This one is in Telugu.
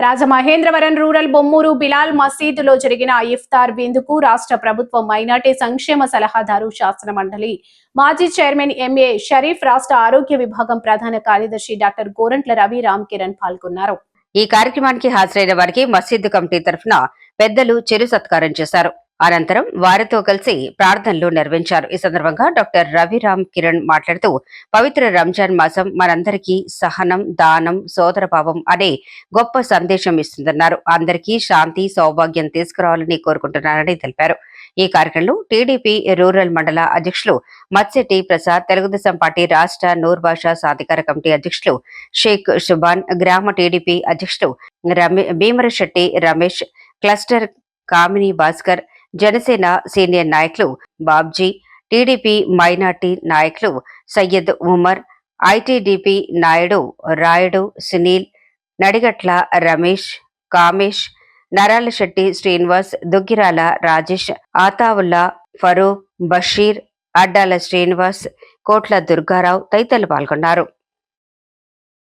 రాజమహేంద్రవరం రూరల్ బొమ్మూరు బిలాల్ మసీదులో జరిగిన ఇఫ్తార్ విందుకు రాష్ట్ర ప్రభుత్వం మైనార్టీ సంక్షేమ సలహాదారు శాసన మండలి మాజీ చైర్మన్ ఎంఏ షరీఫ్, రాష్ట్ర ఆరోగ్య విభాగం ప్రధాన కార్యదర్శి డాక్టర్ గోరంట్ల రవి రామ్ కిరణ్ పాల్గొన్నారు. ఈ కార్యక్రమానికి హాజరైన వారికి మసీదు కమిటీ తరఫున పెద్దలు చిరు సత్కారం చేశారు. అనంతరం వారితో కలిసి ప్రార్థనలు నిర్వహించారు. ఈ సందర్భంగా డాక్టర్ రవిరామ్ కిరణ్ మాట్లాడుతూ, పవిత్ర రంజాన్ మాసం మనందరికీ సహనం, దానం, సోదరభావం అనే గొప్ప సందేశం ఇస్తుందన్నారు. అందరికీ శాంతి, సౌభాగ్యం తీసుకురావాలని కోరుకుంటున్నారని తెలిపారు. ఈ కార్యక్రమంలో టీడీపీ రూరల్ మండల అధ్యక్షులు మత్స్యటి ప్రసాద్, తెలుగుదేశం పార్టీ రాష్ట్ర నూర్ భాషా సాధికార కమిటీ అధ్యక్షులు షేక్ షుబాన్, గ్రామ టీడీపీ అధ్యక్షులు భీమరశెట్టి రమేష్, క్లస్టర్ కామిని భాస్కర్, జనసేన సీనియర్ నాయకులు బాబ్జీ, టీడీపీ మైనార్టీ నాయకులు సయ్యద్ ఉమర్, ఐటీడీపీ నాయుడు రాయుడు, సునీల్, నడిగట్ల రమేష్, కామేష్, నరాలశెట్టి శ్రీనివాస్, దుగ్గిరాల రాజేష్, ఆతావుల్లా, ఫరూక్, బషీర్, అడ్డాల శ్రీనివాస్, కోట్ల దుర్గారావు తదితరులు పాల్గొన్నారు.